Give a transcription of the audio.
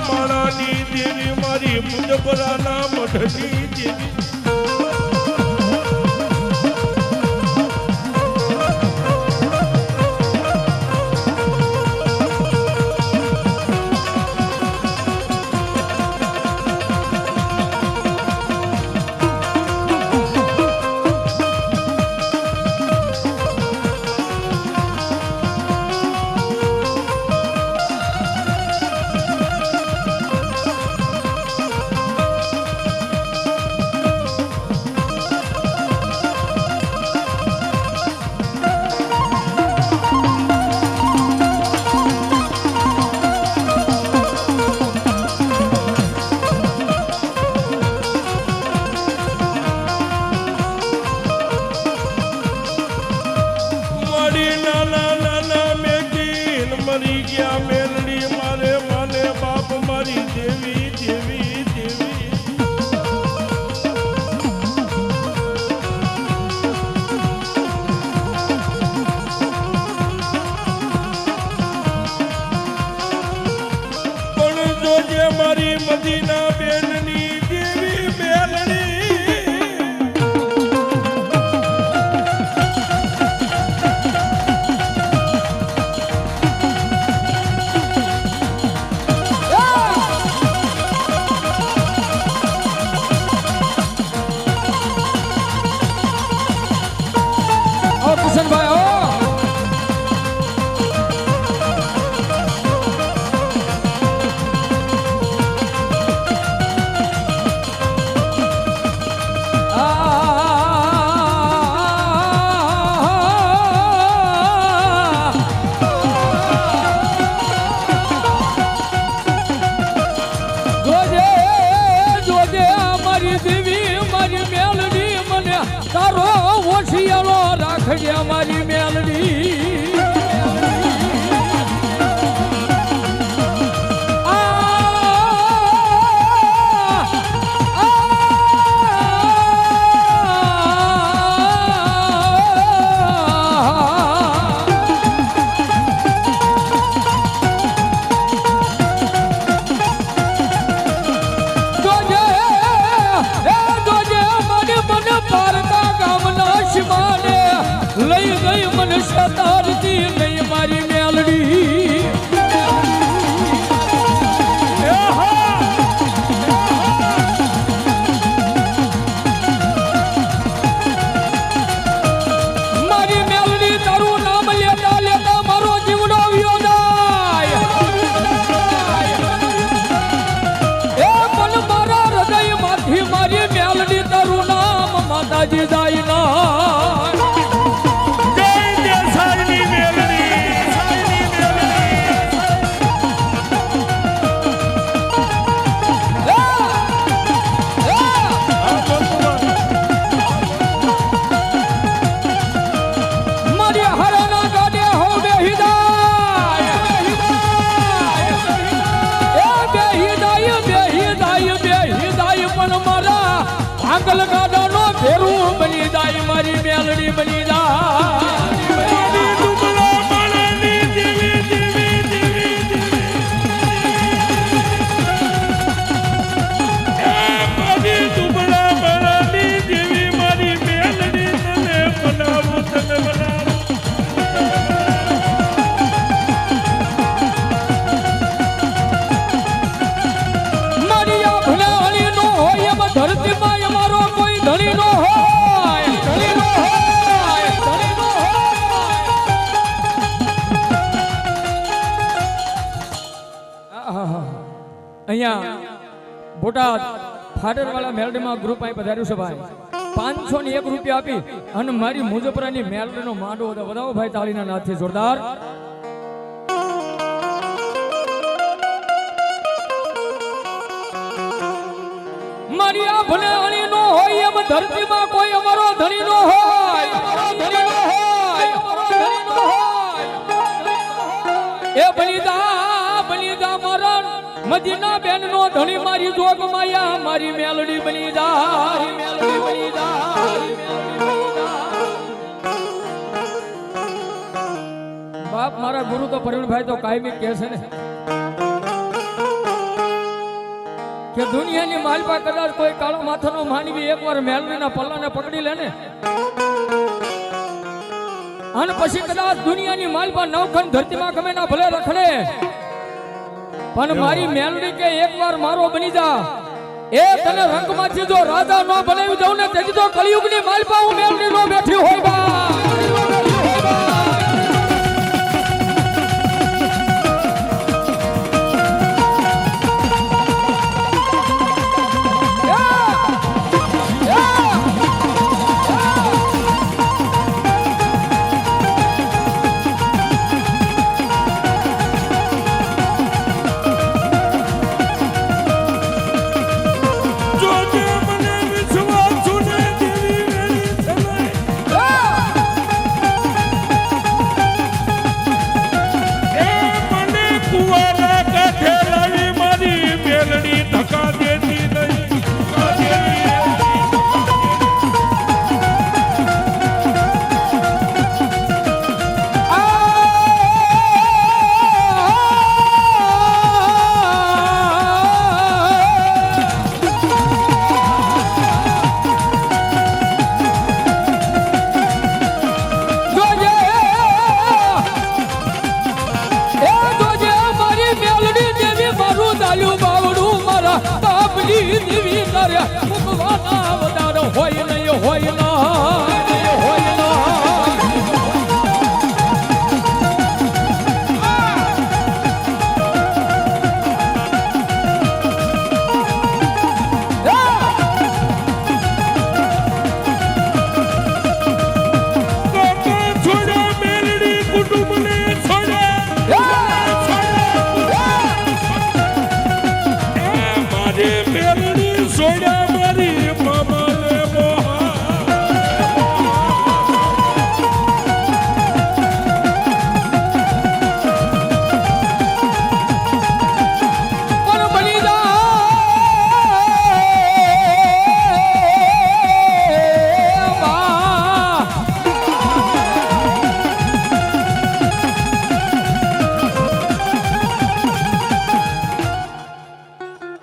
માળાની દેવી મારી મુજબરાના મઢની દેવી મરી ગયા મેલડી મારે માને બાપ મારી દેવી દેવી દેવી પણ જોજે મારી મદીના બેનની દેવી મેલડી તારો ઓછિયાળો રાખજે મારી મેલડી લઈ ગઈ મને શતારતી નહીં મારી મેલડી મારી મેલડી તારું નામ લેતા લેતા મારો જીવડો વ્યો જાય એ પણ મારા હૃદય માંથી મારી મેલડી તારું નામ માતાજી જાય ના આગળ ગાડાનો ફેરું બની જાય મારી મેલડી બની ધરતીમાં અમારો કોઈ ધણી નો હોય ધણી નો હોય ધણી નો હોય અહીંયા બોટાદ ફાટરવાળા મેલડીમાં ગ્રુપ અહીં પધાર્યું છે ભાઈ 501 રૂપિયા આપી અને મારી મુજપરાની મેલડીનો માંડો વધાવો ભાઈ તાળીના નાથથી જોરદાર મારી આ ભણાણી નો હોય એમ ધરતીમાં કોઈ અમારો ધણી નો હોય એ બલિદા મરણ મદીના બેન નો ધણી મારી જોગ માયા મારી મેલડી બની જા બાપ મારા ગુરુ તો પ્રવીણભાઈ તો કાયમી કહે છે ને કે દુનિયાની માલપા કદાચ કોઈ કાળો માથાનો માનવી એકવાર મેલડીના પલ્લાને પકડી લે ને અને પછી કદાચ દુનિયાની માલપા નવખંડ ધરતીમાં ગમે ના ભલે રખડે પણ મારી મેલડી કે એકવાર મારો બની જા એ તને રંગમાંથી જો રાજા નો બનાવી દઉં ને તેથી તો કળિયુગની માલપા હું મેલડી નો બેઠી હોય બા મેલડી